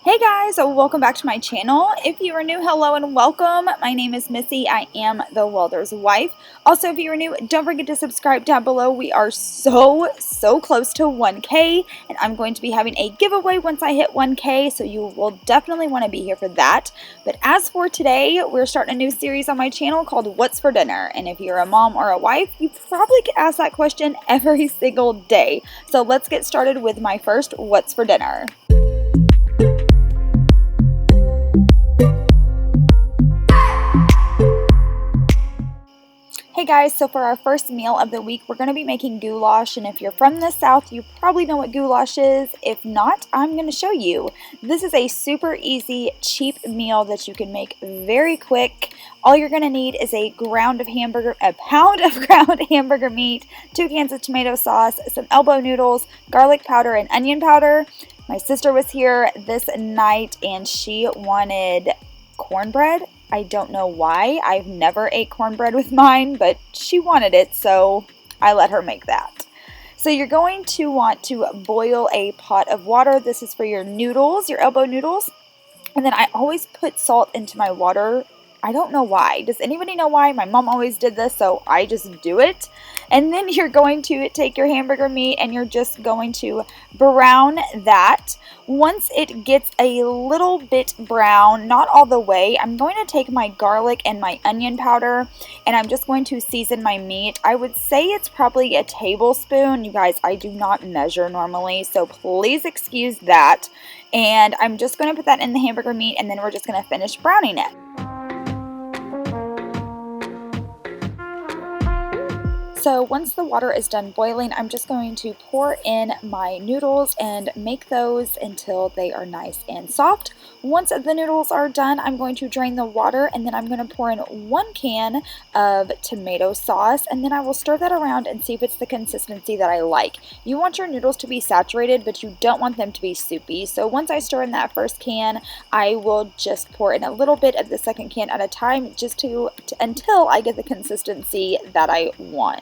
Hey guys, welcome back to my channel. If you are new, hello and welcome. My name is Missy. I am the welder's wife. Also, if you are new, don't forget to subscribe down below. We are so close to 1K, and I'm going to be having a giveaway once I hit 1K, so you will definitely want to be here for that. But as for today, we're starting a new series on my channel called What's for Dinner, and if you're a mom or a wife, you probably get asked that question every single day. So let's get started with my first What's for Dinner. Hey guys, so for our first meal of the week, we're going to be making goulash, and if you're from the South, you probably know what goulash is. If not, I'm going to show you. This is a super easy, cheap meal that you can make very quick. All you're going to need is a pound of ground hamburger meat, 2 cans of tomato sauce, some elbow noodles, garlic powder, and onion powder. My sister was here this night, and she wanted cornbread. I don't know why. I've never ate cornbread with mine, but she wanted it, so I let her make that. So you're going to want to boil a pot of water. This is for your noodles, your elbow noodles. And then I always put salt into my water. I don't know why. Does anybody know why? My mom always did this, so I just do it. And then you're going to take your hamburger meat and you're just going to brown that. Once it gets a little bit brown, not all the way, I'm going to take my garlic and my onion powder and I'm just going to season my meat. I would say it's probably a tablespoon. You guys, I do not measure normally, so please excuse that. And I'm just going to put that in the hamburger meat and then we're just going to finish browning it. So once the water is done boiling, I'm just going to pour in my noodles and make those until they are nice and soft. Once the noodles are done, I'm going to drain the water and then I'm going to pour in 1 can of tomato sauce, and then I will stir that around and see if it's the consistency that I like. You want your noodles to be saturated, but you don't want them to be soupy. So once I stir in that first can, I will just pour in a little bit of the second can at a time just until I get the consistency that I want.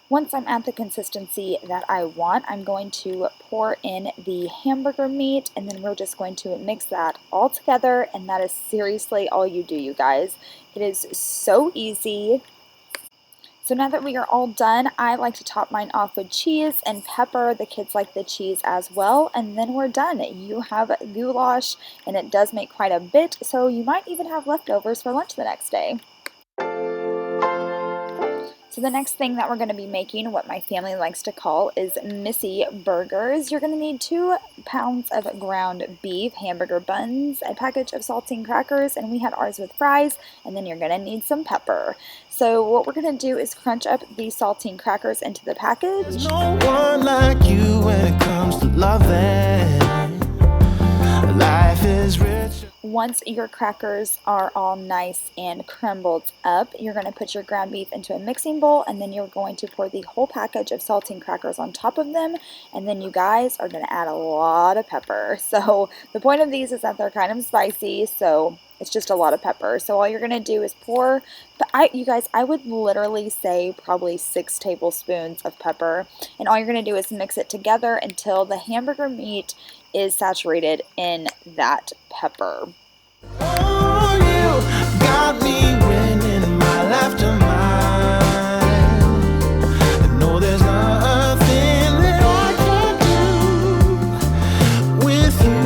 Once I'm at the consistency that I want, I'm going to pour in the hamburger meat and then we're just going to mix that all together, and that is seriously all you do, you guys. It is so easy. So now that we are all done, I like to top mine off with cheese and pepper. The kids like the cheese as well, and then we're done. You have goulash, and it does make quite a bit, so you might even have leftovers for lunch the next day. So the next thing that we're going to be making, what my family likes to call, is Missy Burgers. You're going to need 2 pounds of ground beef, hamburger buns, a package of saltine crackers, and we had ours with fries, and then you're going to need some pepper. So what we're going to do is crunch up the saltine crackers into the package. There's no one like you when it comes to loving. Life is rich. Once your crackers are all nice and crumbled up, you're going to put your ground beef into a mixing bowl, and then you're going to pour the whole package of saltine crackers on top of them, and then you guys are going to add a lot of pepper. So the point of these is that they're kind of spicy, so it's just a lot of pepper. So all you're going to do is pour, you guys, I would literally say probably 6 tablespoons of pepper, and all you're going to do is mix it together until the hamburger meat is saturated in that pepper. Oh, you got me winning my laughter mind. I know there's nothing that I can do with you,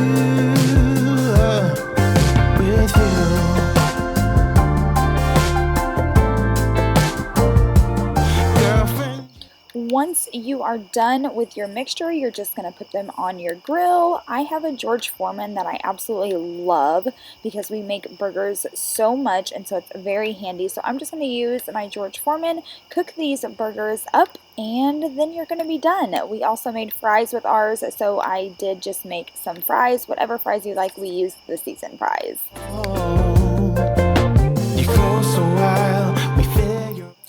girlfriend. Once you are done with your mixture, you're just going to put them on your grill. I have a George Foreman that I absolutely love because we make burgers so much, and so it's very handy. So I'm just going to use my George Foreman, cook these burgers up, and then you're going to be done. We also made fries with ours, so I did just make some fries. Whatever fries you like, we use the seasoned fries.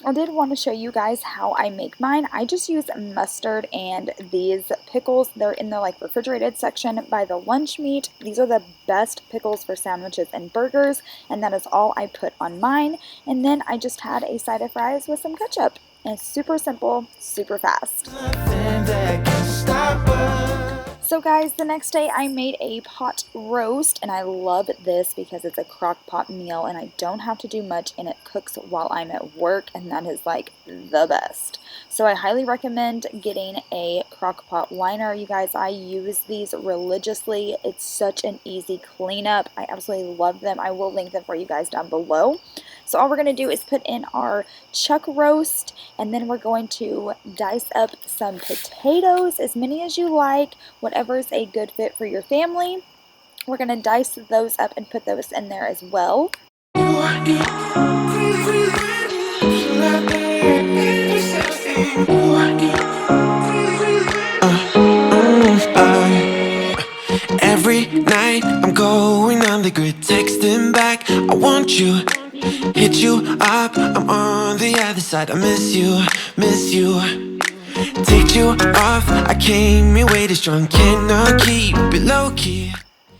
I did want to show you guys how I make mine. I just use mustard and these pickles. They're in the refrigerated section by the lunch meat. These are the best pickles for sandwiches and burgers, and that is all I put on mine. And then I just had a side of fries with some ketchup. and it's super simple, super fast. So guys, the next day I made a pot roast, and I love this because it's a crock pot meal and I don't have to do much and it cooks while I'm at work, and that is like the best. So I highly recommend getting a crock pot liner. You guys, I use these religiously. It's such an easy cleanup. I absolutely love them. I will link them for you guys down below. So all we're going to do is put in our chuck roast, and then we're going to dice up some potatoes, as many as you like, whatever is a good fit for your family. We're going to dice those up and put those in there as well. Every night I'm going on the grid, texting back, I want you, hit you up, I'm on the other side, I miss you, take you off, I came here way too strong, cannot keep it low key.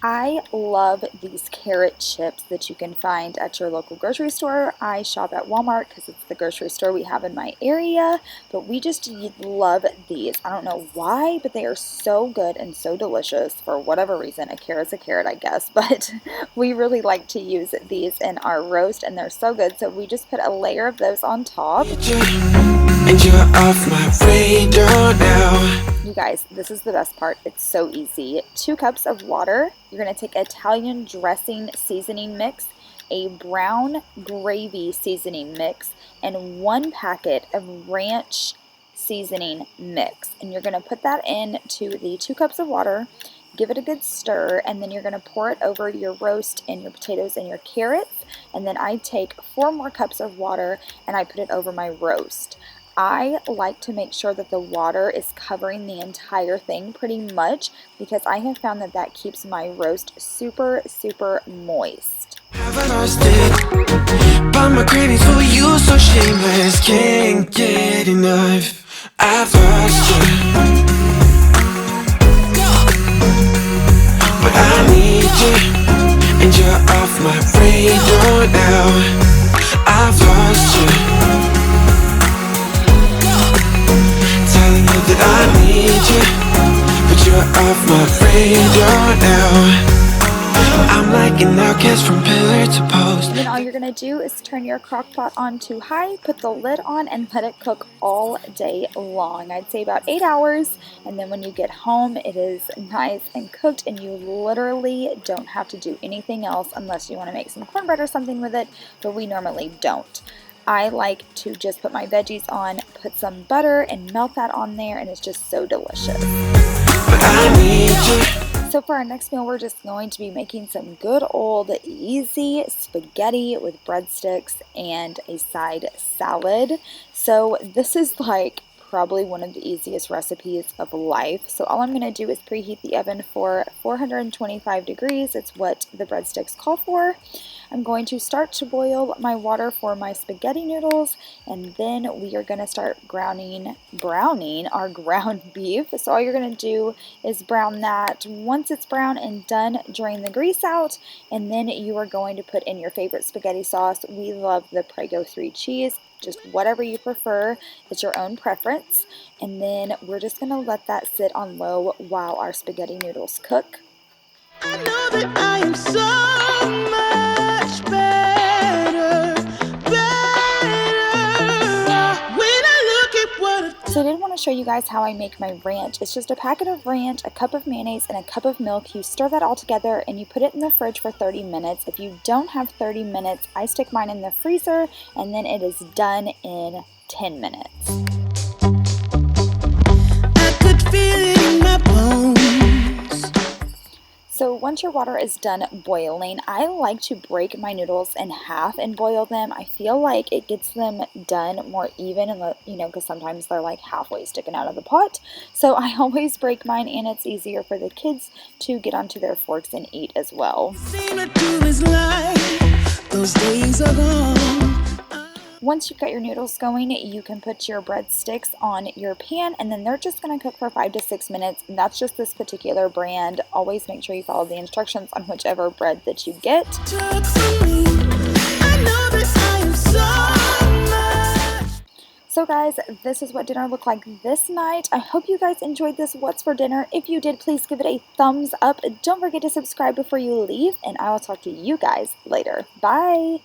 I love these carrot chips that you can find at your local grocery store. I shop at Walmart because it's the grocery store we have in my area, but we just love these. I don't know why, but they are so good and so delicious for whatever reason. A carrot's a carrot, I guess, but we really like to use these in our roast, and they're so good. So we just put a layer of those on top. And you're off my radar now. You guys, this is the best part. It's so easy. 2 cups of water. You're going to take Italian dressing seasoning mix, a brown gravy seasoning mix, and 1 packet of ranch seasoning mix. And you're going to put that into the 2 cups of water, give it a good stir, and then you're going to pour it over your roast and your potatoes and your carrots. And then I take 4 more cups of water and I put it over my roast. I like to make sure that the water is covering the entire thing pretty much, because I have found that that keeps my roast super, super moist. Have I lost it? But my cravings for you so shameless, can't get enough. I've lost you, but I need you, and you're off my radar now. I've lost you, telling you that I need you, but you're off my radar now. I'm like an outcast from pillar to post. And then all you're going to do is turn your crock pot on to high, put the lid on, and let it cook all day long. I'd say about 8 hours, and then when you get home, it is nice and cooked, and you literally don't have to do anything else unless you want to make some cornbread or something with it, but we normally don't. I like to just put my veggies on, put some butter, and melt that on there, and it's just so delicious. So for our next meal, we're just going to be making some good old easy spaghetti with breadsticks and a side salad. So this is like probably one of the easiest recipes of life. So all I'm going to do is preheat the oven for 425 degrees. It's what the breadsticks call for. I'm going to start to boil my water for my spaghetti noodles, and then we are going to start browning our ground beef. So all you're going to do is brown that. Once it's brown and done, drain the grease out, and then you are going to put in your favorite spaghetti sauce. We love the Prego 3 cheese. Just whatever you prefer, it's your own preference. And then we're just going to let that sit on low while our spaghetti noodles cook. I know that I am so much better when I look at what. So I did want to show you guys how I make my ranch. It's just a packet of ranch, a cup of mayonnaise, and a cup of milk. You stir that all together and you put it in the fridge for 30 minutes. If you don't have 30 minutes, I stick mine in the freezer, and then it is done in 10 minutes. I could feel it in my bones. So once your water is done boiling, I like to break my noodles in half and boil them. I feel like it gets them done more even, and because sometimes they're like halfway sticking out of the pot. So I always break mine, and it's easier for the kids to get onto their forks and eat as well. Those days are gone. Once you've got your noodles going, you can put your breadsticks on your pan, and then they're just going to cook for 5 to 6 minutes. And that's just this particular brand. Always make sure you follow the instructions on whichever bread that you get. So guys, this is what dinner looked like this night. I hope you guys enjoyed this What's for Dinner. If you did, please give it a thumbs up. Don't forget to subscribe before you leave, and I will talk to you guys later. Bye!